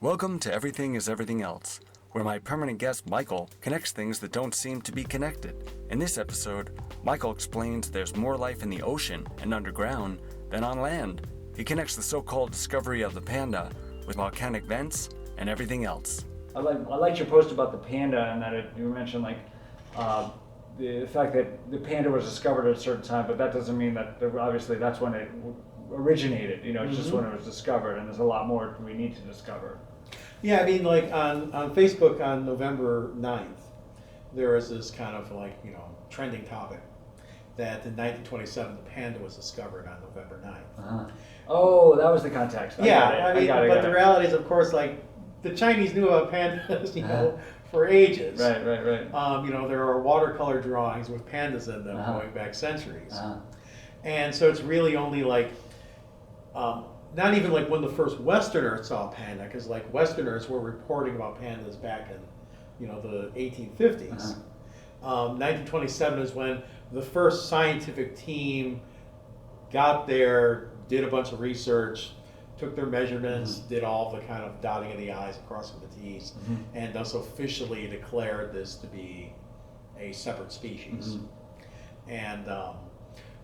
Welcome to Everything is Everything Else, where my permanent guest Michael connects things that don't seem to be connected. In this episode, Michael explains there's more life in the ocean and underground than on land. He connects the so-called discovery of the panda with volcanic vents and everything else. I liked your post about the panda, and that you mentioned the fact that the panda was discovered at a certain time, but that doesn't mean that obviously that's when it originated. It's just when it was discovered, and there's a lot more we need to discover. Yeah, I mean, like on Facebook on November 9th, there was this kind of trending topic that in 1927 the panda was discovered on November 9th. Uh-huh. Oh, that was the context. The reality is, of course, the Chinese knew about pandas, for ages. Right. There are watercolor drawings with pandas in them going back centuries. And so it's really only not even when the first Westerners saw a panda, because Westerners were reporting about pandas back in the 1850s. 1927 is when the first scientific team got there, did a bunch of research, took their measurements, did all the kind of dotting of the I's, crossing the T's, and thus officially declared this to be a separate species. And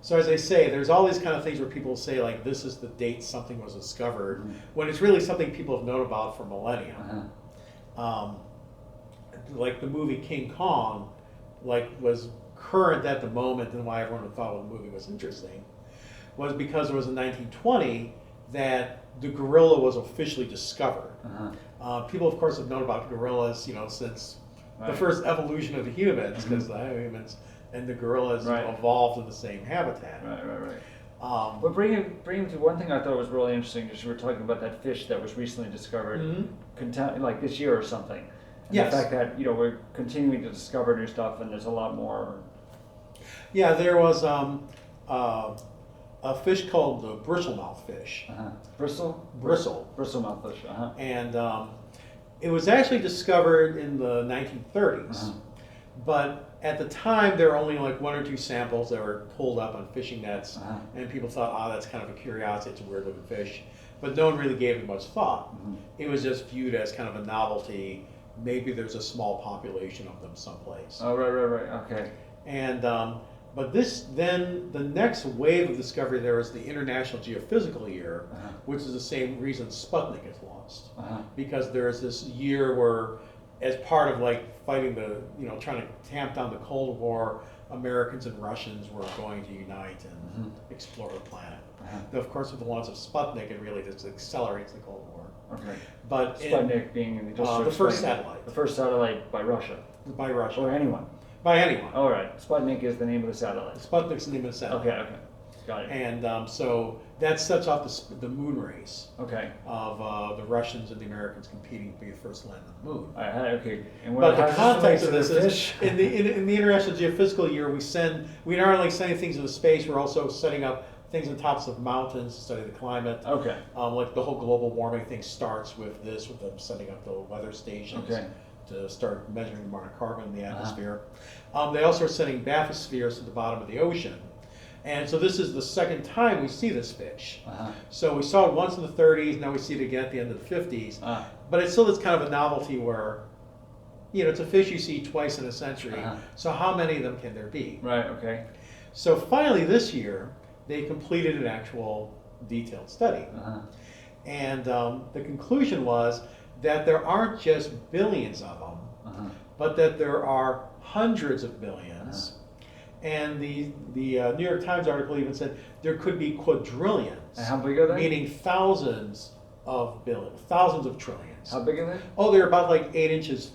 so as I say, there's all these kind of things where people say this is the date something was discovered, when it's really something people have known about for millennia. Like the movie King Kong, was current at the moment, and why everyone thought the movie was interesting, was because it was in 1920 that the gorilla was officially discovered. People, of course, have known about gorillas, since the first evolution of the humans, because the humans and the gorillas evolved in the same habitat. Right. But bring him to one thing I thought was really interesting is you were talking about that fish that was recently discovered, this year or something. And yes. The fact that we're continuing to discover new stuff, and there's a lot more. Yeah, there was a fish called the bristlemouth fish. Bristlemouth fish. And it was actually discovered in the 1930s, but at the time there were only one or two samples that were pulled up on fishing nets, and people thought, that's kind of a curiosity, it's a weird looking fish, but no one really gave it much thought. It was just viewed as kind of a novelty. Maybe there's a small population of them someplace. Oh, right, okay. And but then the next wave of discovery there was the International Geophysical Year, which is the same reason Sputnik is lost, because there's this year where, as part of fighting trying to tamp down the Cold War, Americans and Russians were going to unite and explore the planet. Though, of course, with the launch of Sputnik, it really just accelerates the Cold War. Okay. But Sputnik being the first satellite. The first satellite by Russia. By Russia. Or anyone. By anyone. All right. Sputnik is the name of the satellite. Sputnik's the name of the satellite. Okay. Got it. And so that sets off the moon race. Okay. Of the Russians and the Americans competing to be the first to land on the moon. Okay. And but the context of this is in the International Geophysical Year, we not only sending things into space, we're also setting up things on tops of mountains to study the climate. Okay. The whole global warming thing starts with them setting up the weather stations. Okay. To start measuring the amount of carbon in the atmosphere. They also are sending bathyspheres at the bottom of the ocean. And so this is the second time we see this fish. So we saw it once in the 30s, now we see it again at the end of the 50s. But it's still this kind of a novelty where, it's a fish you see twice in a century. So how many of them can there be? Right, okay. So finally this year, they completed an actual detailed study. And the conclusion was that there aren't just billions of them, but that there are hundreds of billions. And the New York Times article even said there could be quadrillions. And how big are they? Meaning thousands of billions, thousands of trillions. How big are they? Oh, they're about 8 inches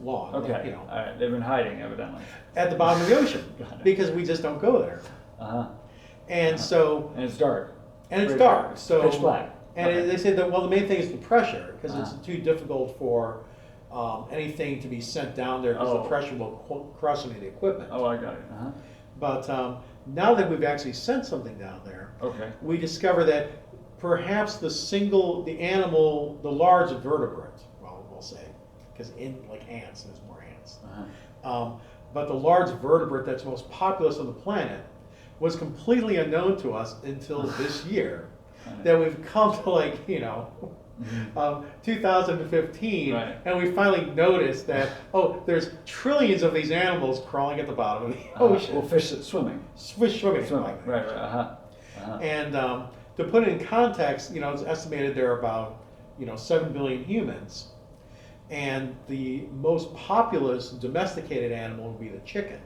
long. Okay. All right. They've been hiding, evidently. At the bottom of the ocean, because we just don't go there. And so. And it's dark. And it's dark. So pitch black. And they say that, the main thing is the pressure, because it's too difficult for anything to be sent down there, because the pressure will crush any of the equipment. Oh, I got it. But now that we've actually sent something down there, we discover that perhaps the large vertebrate, we'll say, because ants, there's more ants. But the large vertebrate that's most populous on the planet was completely unknown to us until this year. That we've come to 2015, Right. and we finally noticed that, oh, there's trillions of these animals crawling at the bottom of the ocean. Well, fish swimming. Fish swimming. Right, right. And to put it in context, it's estimated there are about 7 billion humans, and the most populous domesticated animal would be the chicken.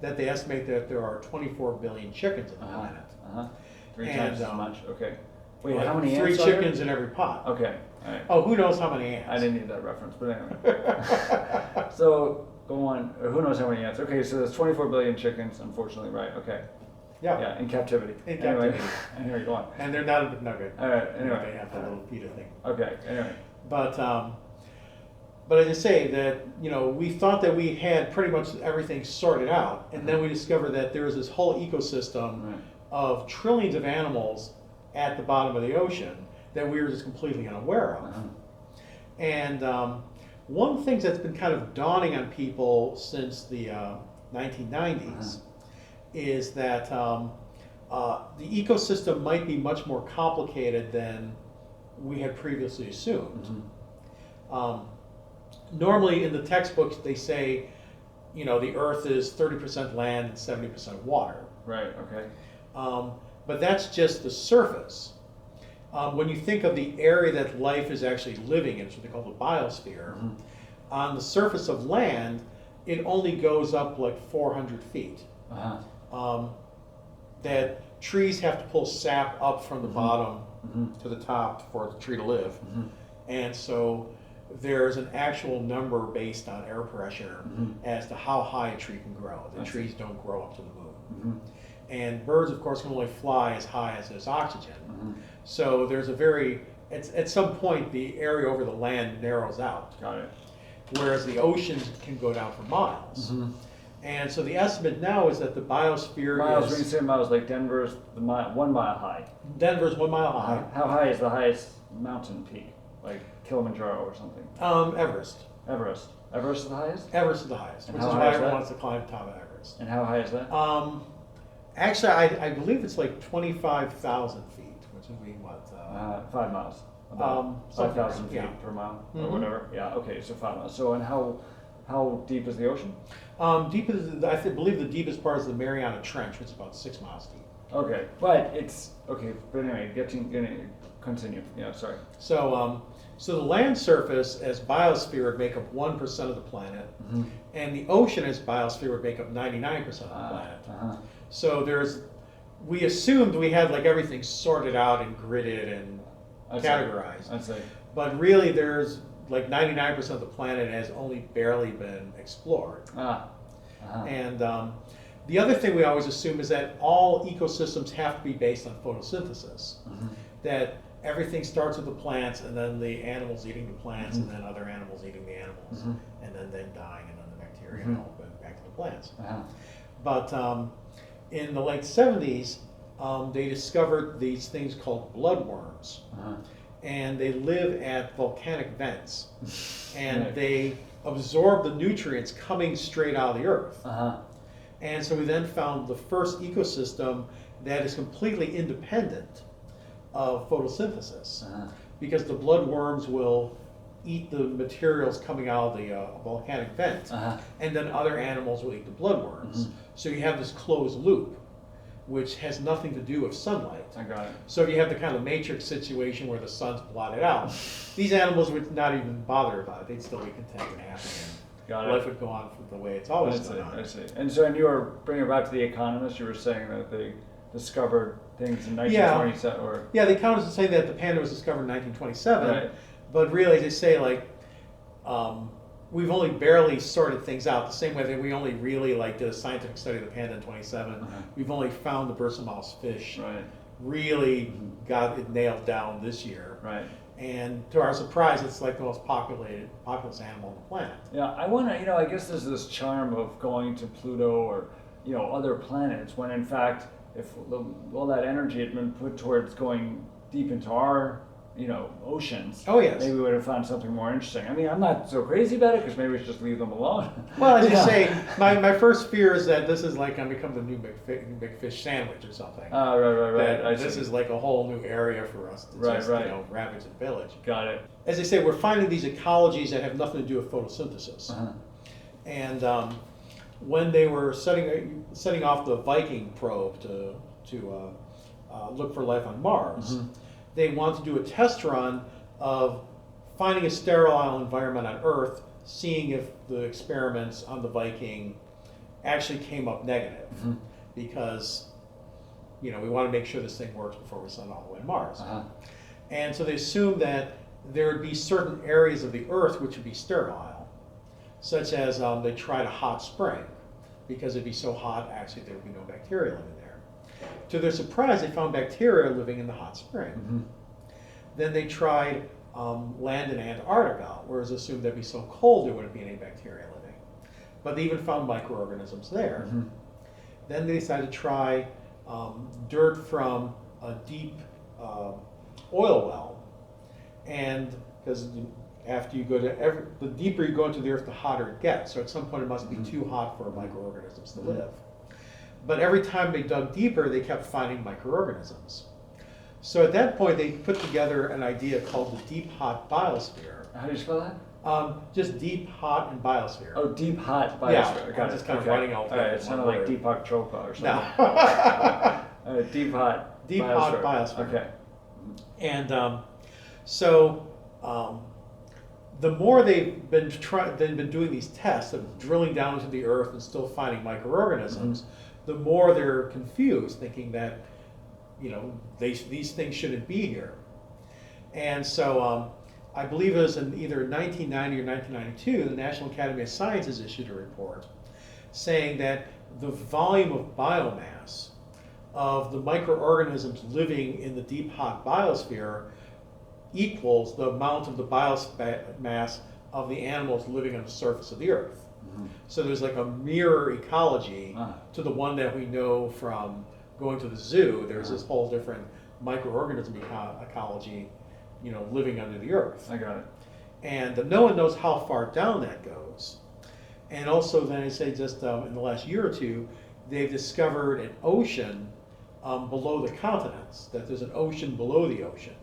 That they estimate that there are 24 billion chickens on the planet. 3 times as much. Okay. Wait, Like how many 3 ants chickens in every pot. Okay. All right. Oh, who knows how many ants? I didn't need that reference, but anyway. So go on. Who knows how many ants? Okay, so there's 24 billion chickens. Unfortunately, right? Okay. Yeah. Yeah, in captivity. In Anyway, captivity. anyway, go on. And they're not a nugget. All right. Anyway. They have that little PETA thing. Okay. Anyway. But as I say, that we thought that we had pretty much everything sorted out, and then we discovered that there is this whole ecosystem of trillions of animals at the bottom of the ocean that we were just completely unaware of. And one of the things that's been kind of dawning on people since the 1990s is that the ecosystem might be much more complicated than we had previously assumed. Normally in the textbooks they say, the Earth is 30% land and 70% water. Right. Okay. But that's just the surface. When you think of the area that life is actually living in, it's what they call the biosphere, on the surface of land, it only goes up like 400 feet. That trees have to pull sap up from the bottom to the top for the tree to live. And so there's an actual number based on air pressure as to how high a tree can grow. The trees don't grow up to the moon. And birds, of course, can only fly as high as there's oxygen. So there's at some point, the area over the land narrows out. Got it. Whereas the oceans can go down for miles. And so the estimate now is that the biosphere Miles, when you say miles, like Denver's 1 mile high. Denver's 1 mile high. How high is the highest mountain peak? Like Kilimanjaro or something? Everest. Everest. Everest is the highest? Everest is the highest, And which how is high why is everyone that? wants to climb the top of Everest. And how high is that? Actually, I believe it's like 25,000 feet, which would be what? 5 miles. About something 5,000 like- feet yeah. per mile or whatever. Yeah. Okay. So 5 miles. So and how deep is the ocean? Deep is, believe the deepest part is the Mariana Trench, which is about 6 miles deep. Okay, but it's okay. But anyway, continue. Yeah. Sorry. So, so the land surface as biosphere would make up 1% of the planet, and the ocean as biosphere would make up 99% of the planet. So we assumed we had like everything sorted out and gridded and categorized. I'd say. But really there's like 99% of the planet has only barely been explored. And the other thing we always assume is that all ecosystems have to be based on photosynthesis. That everything starts with the plants, and then the animals eating the plants, and then other animals eating the animals, and then them dying, and then the bacteria all went back to the plants. But in the late 70s, they discovered these things called bloodworms. And they live at volcanic vents. And they absorb the nutrients coming straight out of the earth. And so we then found the first ecosystem that is completely independent of photosynthesis. Because the bloodworms will eat the materials coming out of the volcanic vent, and then other animals will eat the bloodworms. So you have this closed loop, which has nothing to do with sunlight. I got it. So if you have the kind of matrix situation where the sun's blotted out, these animals would not even bother about it. They'd still be content and happy, and life would go on the way it's always gone on. I see. And so, and you were bringing it back to The Economist. You were saying that they discovered things in 1927, or yeah, The Economist is saying that the panda was discovered in 1927, right. But really they say like we've only barely sorted things out. The same way that we only really did a scientific study of the panda in 27. We've only found the bristlemouth fish. Right. Really got it nailed down this year. Right. And to our surprise, it's like the most populous animal on the planet. Yeah, I want to, I guess there's this charm of going to Pluto or, other planets when in fact, if all that energy had been put towards going deep into our oceans. Oh, yes. Maybe we would have found something more interesting. I mean, I'm not so crazy about it because maybe we should just leave them alone. Well, as you say, my first fear is that this is like going to become the new McFish sandwich or something. Right. That this is like a whole new area for us to just ravage and pillage. Got it. As I say, we're finding these ecologies that have nothing to do with photosynthesis. And when they were setting off the Viking probe to look for life on Mars, they wanted to do a test run of finding a sterile environment on Earth, seeing if the experiments on the Viking actually came up negative, because we want to make sure this thing works before we send it all the way to Mars. And so they assumed that there would be certain areas of the Earth which would be sterile, such as they tried a hot spring, because it'd be so hot, actually there would be no bacteria living there. To their surprise, they found bacteria living in the hot spring. Then they tried land in Antarctica, where it was assumed that'd be so cold there wouldn't be any bacteria living. But they even found microorganisms there. Then they decided to try dirt from a deep oil well. And because after you go to the deeper you go into the Earth, the hotter it gets. So at some point it must be too hot for microorganisms to live. But every time they dug deeper, they kept finding microorganisms. So at that point, they put together an idea called the deep hot biosphere. How do you spell that? Just deep hot and biosphere. Oh, deep hot biosphere. Yeah, I'm just kind of running out. All right, it sounded like Deepak Chopra or something. No. Deep hot. Deep hot biosphere. Okay. And the more they've been doing these tests of drilling down into the Earth and still finding microorganisms, the more they're confused, thinking that these things shouldn't be here. And so I believe it was in either 1990 or 1992, the National Academy of Sciences issued a report saying that the volume of biomass of the microorganisms living in the deep hot biosphere equals the amount of the biomass of the animals living on the surface of the Earth. So there's like a mirror ecology to the one that we know from going to the zoo. There's this whole different microorganism ecology, living under the Earth. I got it. And no one knows how far down that goes. And also, then I say just in the last year or two, they've discovered an ocean below the continents. That there's an ocean below the ocean.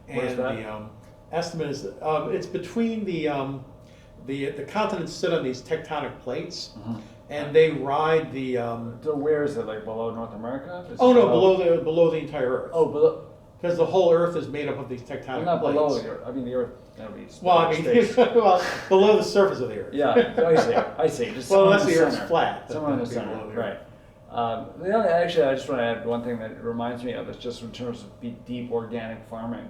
Where's And that? the estimate is it's between the continents sit on these tectonic plates, and they ride the. So where is it? Like below North America? Below the entire Earth. Oh, below. Because the whole Earth is made up of these tectonic Not plates. below the Earth. I mean the Earth. That would be. Space. Below the surface of the Earth. Yeah, I see. Just unless the Earth's Earth's flat. Somewhere in the that'd be center, below the right? Earth. Actually, I just want to add one thing that it reminds me of. Is just in terms of deep organic farming,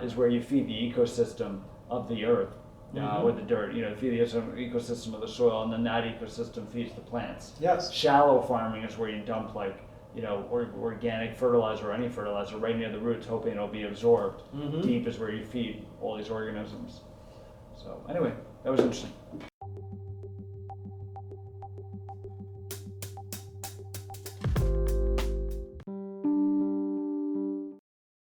is where you feed the ecosystem of the Earth. With the dirt, feed the ecosystem of the soil, and then that ecosystem feeds the plants. Yes. Shallow farming is where you dump organic fertilizer or any fertilizer right near the roots, hoping it'll be absorbed. Deep is where you feed all these organisms. So anyway, that was interesting.